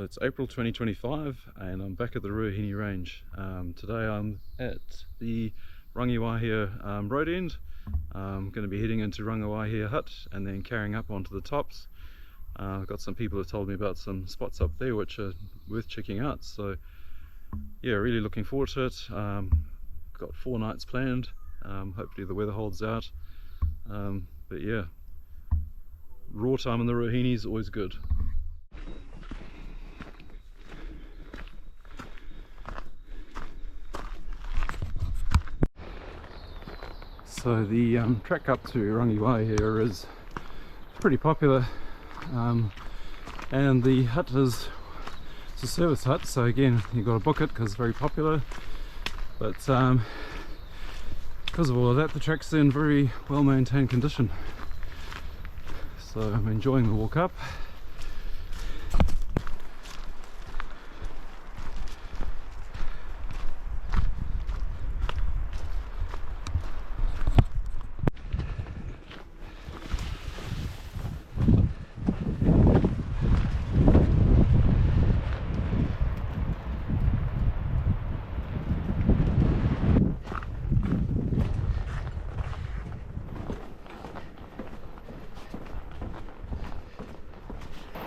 It's April 2025 and I'm back at the Ruahine Range. Today I'm at the Ruahine road end. I'm going to be heading into Ruahine Hut and then carrying up onto the tops. I've got some people who have told me about some spots up there which are worth checking out, so yeah, really looking forward to it. Got 4 nights planned. Hopefully the weather holds out, but yeah, raw time in the Ruahine is always good. So the trek up to Ruahine here is pretty popular, and the hut it's a service hut, so again you've got to book it because it's very popular, but because of all of that the trek's in very well maintained condition, so I'm enjoying the walk up.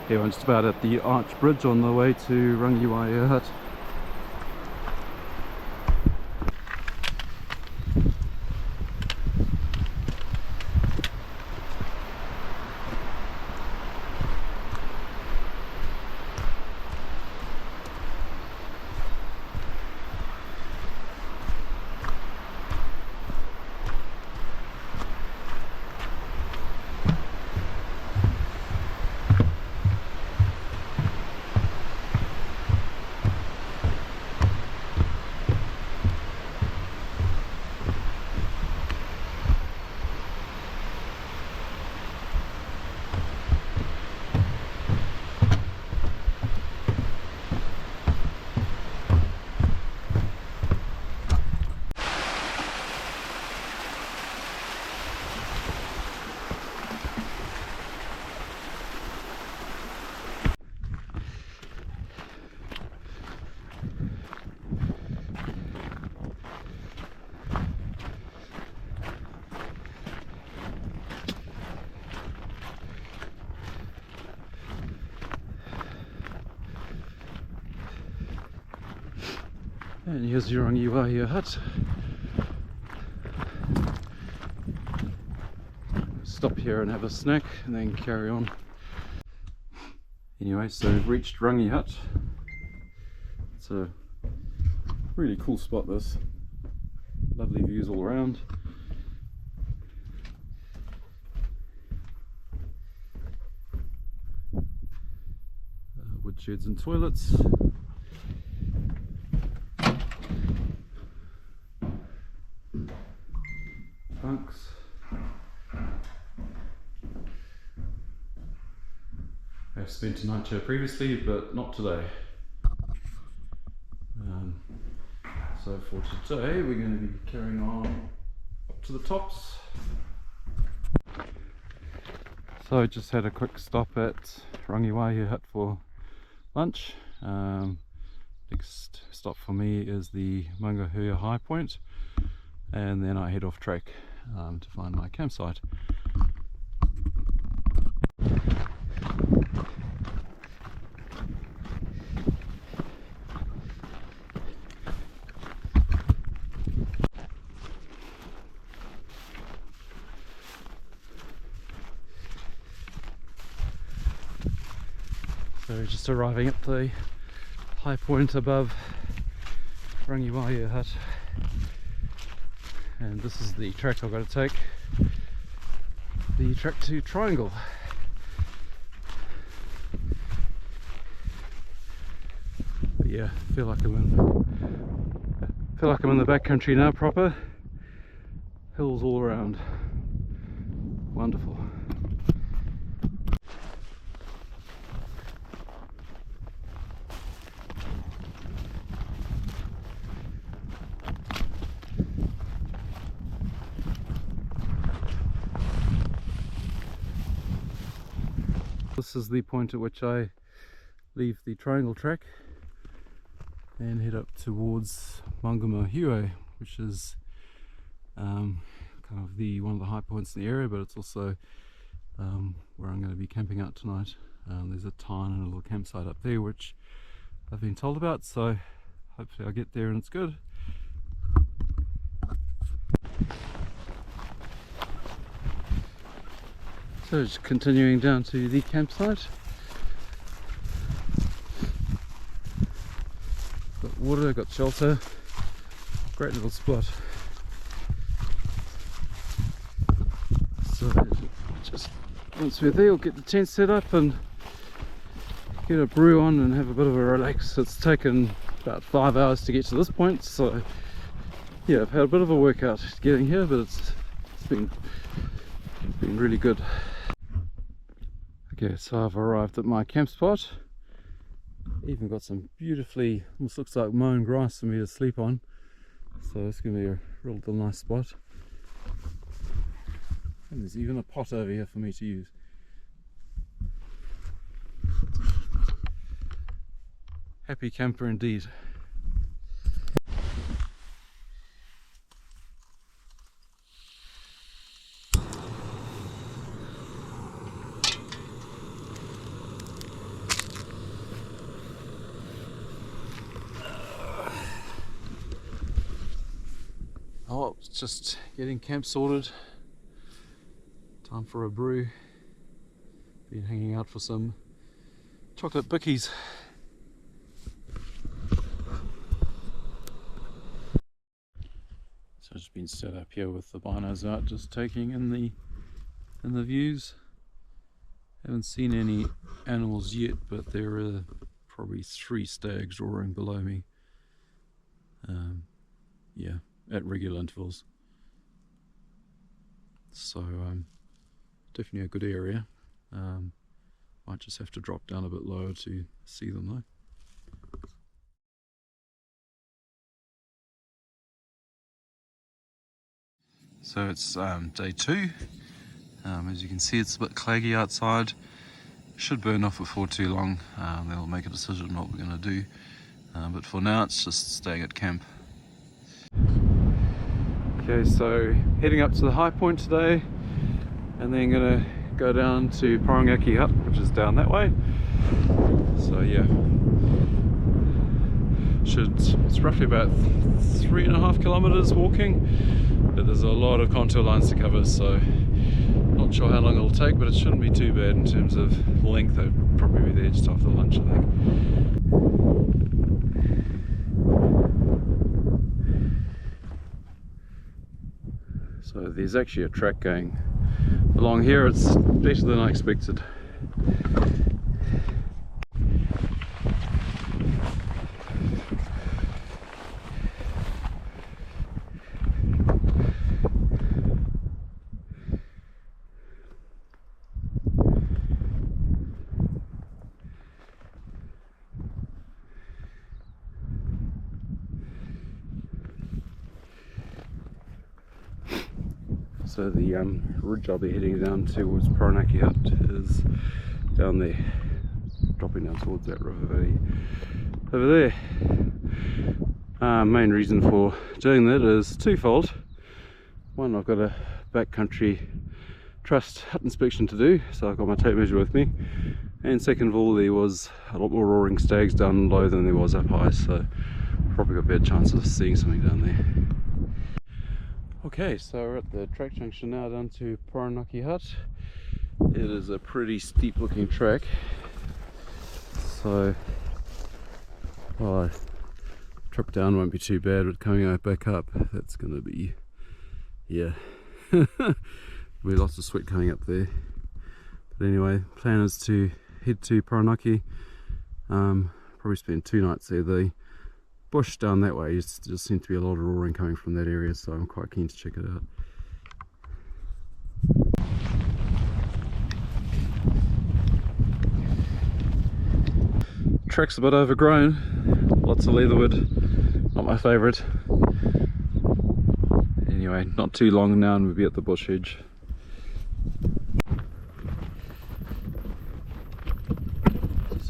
Here I'm just about at the arch bridge on the way to Ruahine Hut. And here's your Ruahine Hut. Stop here and have a snack and then carry on. Anyway, so we've reached Ruahine Hut. It's a really cool spot, this. Lovely views all around. Wood sheds and toilets. Bunks. I've spent a night here previously, but not today. So for today we're going to be carrying on up to the tops. So I just had a quick stop at Ruahine Hut for lunch. Next stop for me is the Mangahua High Point, and then I head off track to find my campsite. So just arriving at the high point above Ruahine Hut. And this is the track I've got to take, the track to Triangle. But yeah, I feel like I'm in the backcountry now, proper. Hills all around. Wonderful. This is the point at which I leave the triangle track and head up towards Hut, which is kind of one of the high points in the area, but it's also where I'm going to be camping out tonight. There's a tarn and a little campsite up there which I've been told about, so hopefully I'll get there and it's good. So just continuing down to the campsite. Got water, got shelter, great little spot. So just once we're there, we'll get the tent set up and get a brew on and have a bit of a relax. It's taken about 5 hours to get to this point, so yeah, I've had a bit of a workout getting here, but it's been really good. Okay, so I've arrived at my camp spot. Even got some beautifully, almost looks like mown grass for me to sleep on, so it's going to be a real nice spot. And there's even a pot over here for me to use. Happy camper indeed. Oh, just getting camp sorted. Time for a brew. Been hanging out for some chocolate bickies. So I've just been set up here with the binos out, just taking in the views. Haven't seen any animals yet, but there are probably 3 stags roaring below me. Yeah, at regular intervals. So definitely a good area. Might just have to drop down a bit lower to see them though. So it's day 2. As you can see, it's a bit claggy outside. Should burn off before too long. Then we'll make a decision what we're going to do. But for now, it's just staying at camp. Okay, so heading up to the high point today, and then gonna go down to Pourangaki Hut, which is down that way. So yeah, it's roughly about 3.5 kilometers walking, but there's a lot of contour lines to cover, so not sure how long it'll take, but it shouldn't be too bad in terms of length. I'll probably be there just after lunch, I think. So there's actually a track going along here. It's better than I expected. So the ridge I'll be heading down towards Pourangaki Hut is down there, dropping down towards that river valley over there. Main reason for doing that is twofold. One, I've got a backcountry trust hut inspection to do, so I've got my tape measure with me. And second of all, there was a lot more roaring stags down low than there was up high, so probably got a better chance of seeing something down there. Okay, so we're at the track junction now down to Pourangaki Hut. It is a pretty steep looking track, so trip down won't be too bad, but coming out back up, that's going to be, yeah, there'll be lots of sweat coming up there. But anyway, plan is to head to Pourangaki, probably spend 2 nights there. The bush down that way just seems to be a lot of roaring coming from that area, so I'm quite keen to check it out. Track's a bit overgrown, lots of leatherwood, not my favourite. Anyway, not too long now and we'll be at the bush edge.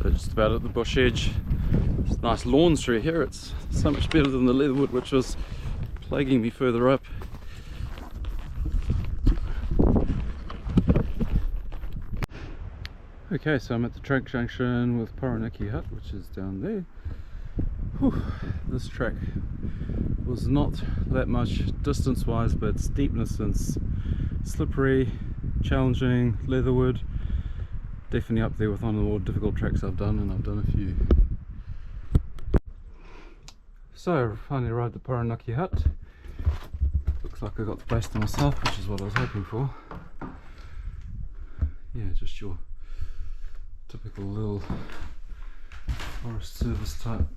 So just about it, the bush edge. It's nice lawns through here. It's so much better than the leatherwood, which was plaguing me further up. Okay, so I'm at the track junction with Pourangaki Hut, which is down there. Whew, this track was not that much distance wise, but steepness and slippery, challenging, leatherwood. Definitely up there with one of the more difficult tracks I've done, and I've done a few. So, finally arrived at Pourangaki Hut. Looks like I got the place to myself, which is what I was hoping for. Yeah, just your typical little Forest Service type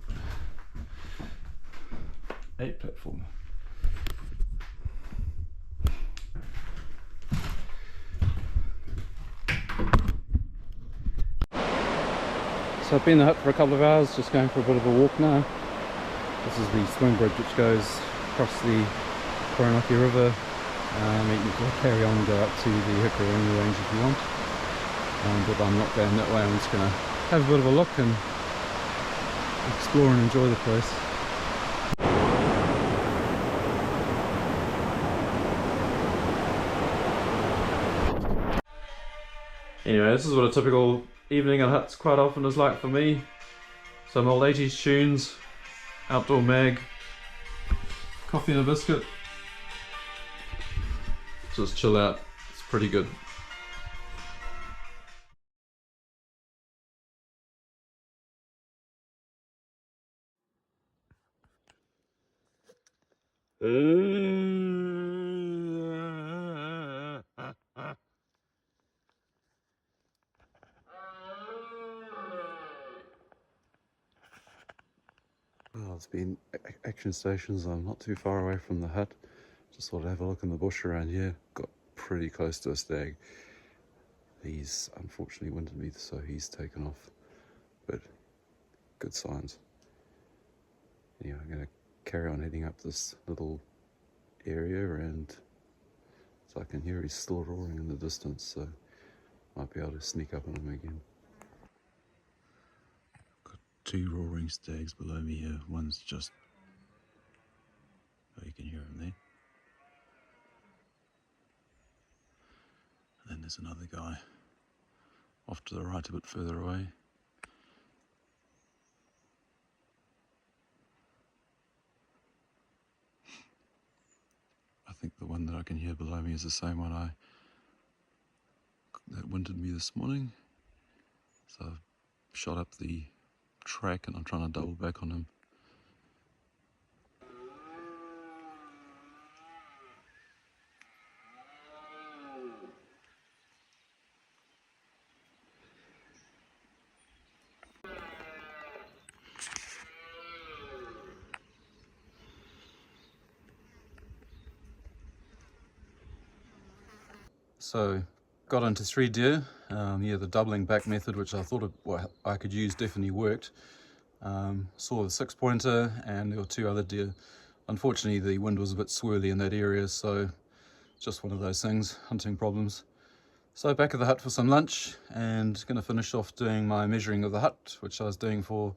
8 platform. So I've been in the hut for a couple of hours, just going for a bit of a walk now. This is the swing bridge which goes across the Pourangaki River. You can carry on and go up to the Ruahine Range if you want. But I'm not going that way. I'm just going to have a bit of a look and explore and enjoy the place. Anyway, this is what a typical evening at huts quite often is like for me. Some old 80s tunes, outdoor mag, coffee and a biscuit. Just chill out. It's pretty good. Well, it's been action stations. I'm not too far away from the hut. Just thought I'd have a look in the bush around here. Got pretty close to a stag. He's unfortunately winded me, so he's taken off. But good signs. Anyway, I'm going to carry on heading up this little area, and so I can hear he's still roaring in the distance, so might be able to sneak up on him again. Got 2 roaring stags below me here. One's just, oh, you can hear him there. And then there's another guy off to the right a bit further away. I think the one that I can hear below me is the same one that winded me this morning. So I've shot up the track and I'm trying to double back on him. So got into 3 deer. Yeah, the doubling back method, which I thought I could use, definitely worked. Saw the 6-pointer, and there were 2 other deer. Unfortunately, the wind was a bit swirly in that area, so just one of those things, hunting problems. So back at the hut for some lunch, and going to finish off doing my measuring of the hut, which I was doing for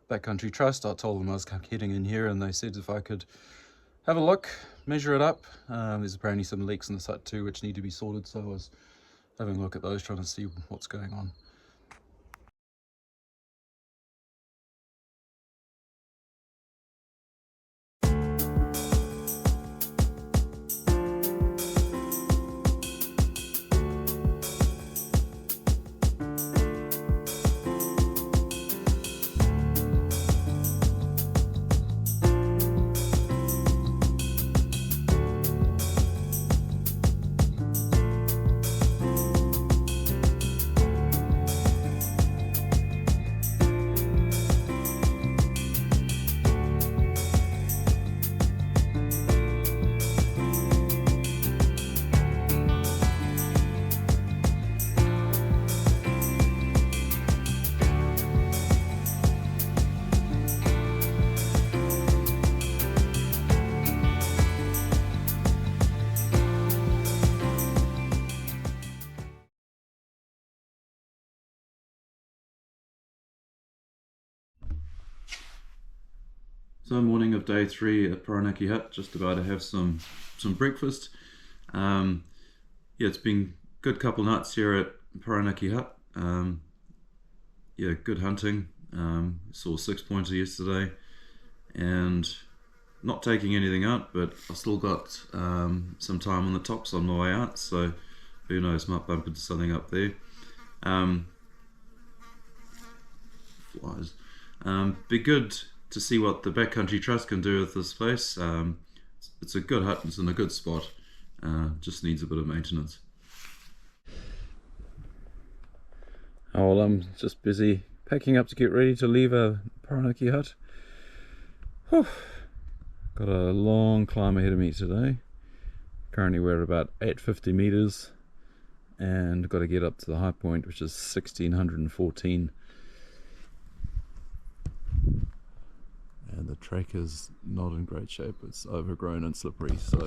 Backcountry Trust. I told them I was heading in here, and they said if I could have a look, measure it up. There's apparently some leaks in this hut too which need to be sorted, so I was having a look at those, trying to see what's going on. So morning of day 3 at Pourangaki Hut, just about to have some breakfast. Yeah, it's been a good couple nights here at Pourangaki Hut. Yeah, good hunting. Saw a 6-pointer yesterday, and not taking anything out, but I still got some time on the tops on my way out, so who knows, might bump into something up there. Flies. Be good to see what the Backcountry Trust can do with this place. It's a good hut, it's in a good spot, just needs a bit of maintenance. Oh, well, I'm just busy packing up to get ready to leave a Pourangaki Hut. Whew. Got a long climb ahead of me today. Currently we're at about 850 meters and got to get up to the high point, which is 1614. And the track is not in great shape, it's overgrown and slippery, so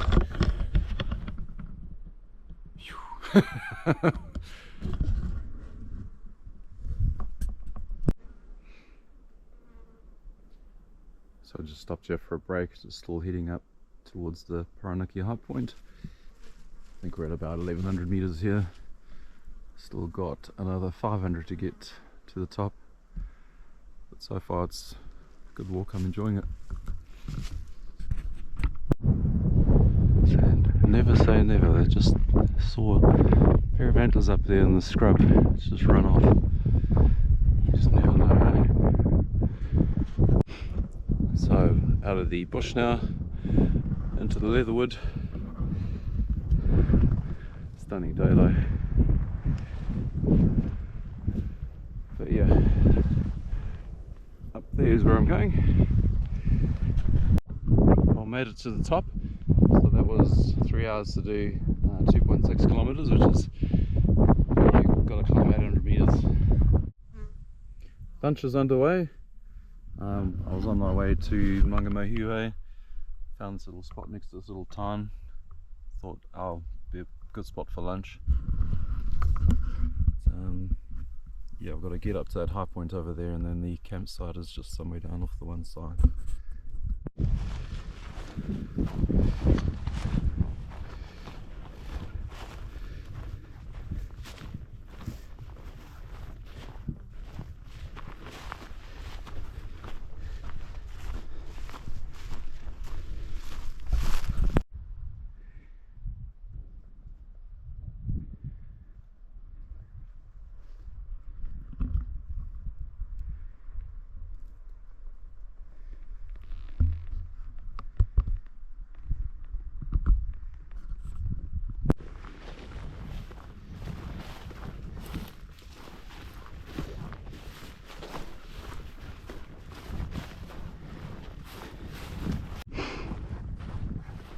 so I just stopped here for a break, just still heading up towards the Pourangaki Hut point. I think we're at about 1100 meters here. Still got another 500 to get to the top, but so far it's good walk, I'm enjoying it. And never say never, I just saw a pair of antlers up there in the scrub, it's just run off. You just never know, eh? So out of the bush now, into the leatherwood. Stunning day though. But yeah, up there is where I'm going. I made it to the top, so that was 3 hours to do 2.6 kilometers, which is, you've got to climb 800 meters. Lunch is underway. I was on my way to Mangamahue, found this little spot next to this little town. Thought, oh, be a good spot for lunch. Yeah, I've got to get up to that high point over there, and then the campsite is just somewhere down off the one side.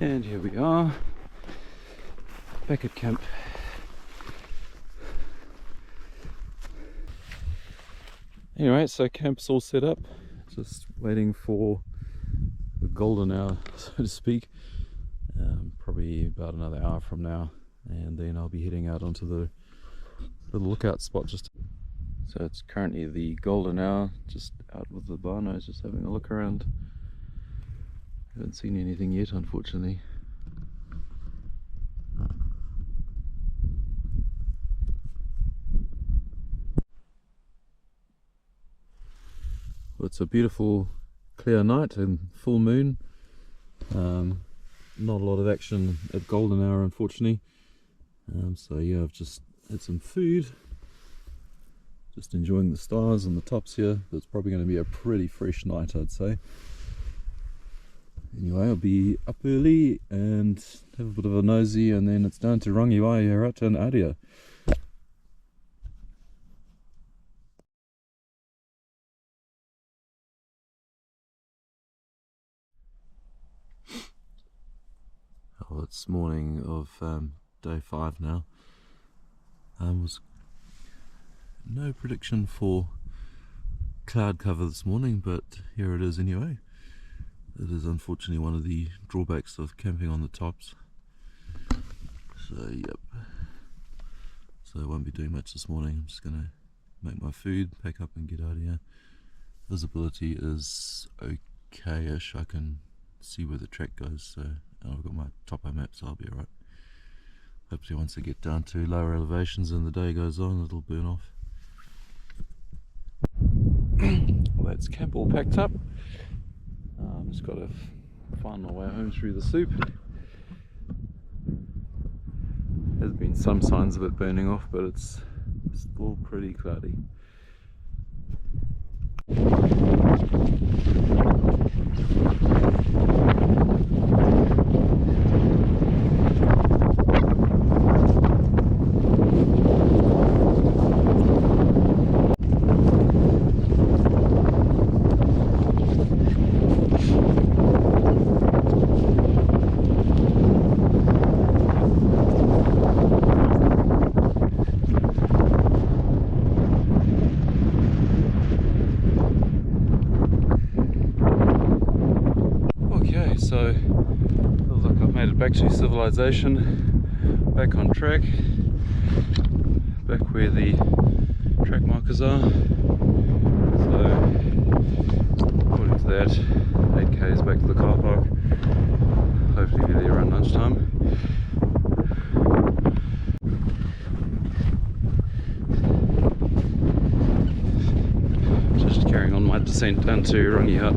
And here we are, back at camp. Anyway, so camp's all set up, just waiting for the golden hour, so to speak. Probably about another hour from now, and then I'll be heading out onto the little lookout spot. So it's currently the golden hour, just out with the binos, just having a look around. Haven't seen anything yet, unfortunately. Well, it's a beautiful clear night and full moon. Not a lot of action at golden hour, unfortunately. So yeah, I've just had some food, just enjoying the stars on the tops here. It's probably going to be a pretty fresh night, I'd say. Anyway, I'll be up early and have a bit of a nosy, and then it's down to Ruahine Range and Adia. Oh, it's morning of day 5 now. Was no prediction for cloud cover this morning, but here it is anyway. It is unfortunately one of the drawbacks of camping on the tops. So yep, so I won't be doing much this morning. I'm just gonna make my food, pack up and get out of here. Visibility is k-ish, I can see where the track goes, so I've got my topo map, so I'll be alright. Hopefully once I get down to lower elevations and the day goes on, it'll burn off. Well, that's camp all packed up. Just got to find my way home through the soup. There's been some signs of it burning off, but it's still pretty cloudy. So feels like I've made it back to civilization, back on track, back where the track markers are. So according to that, 8k's back to the car park. Hopefully be there around lunchtime. Just carrying on my descent down to Pourangaki Hut.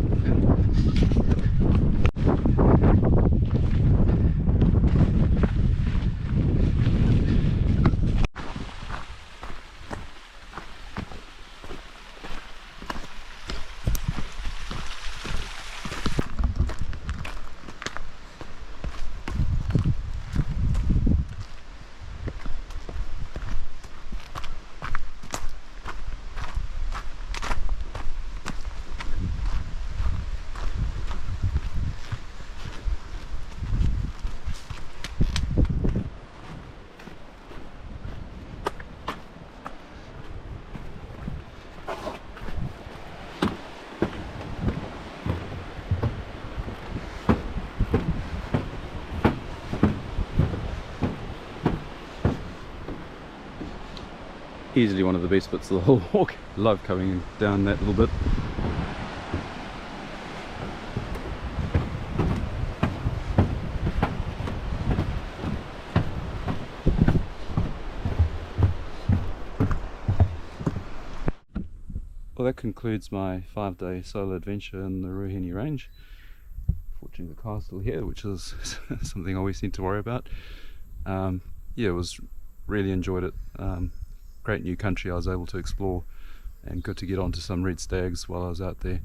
Easily one of the best bits of the whole walk. Love coming down that little bit. Well, that concludes my 5-day solo adventure in the Ruahine Range. Fortunately the car's still here, which is something I always need to worry about. Yeah, it was really enjoyed it. Great new country I was able to explore, and good to get onto some red stags while I was out there.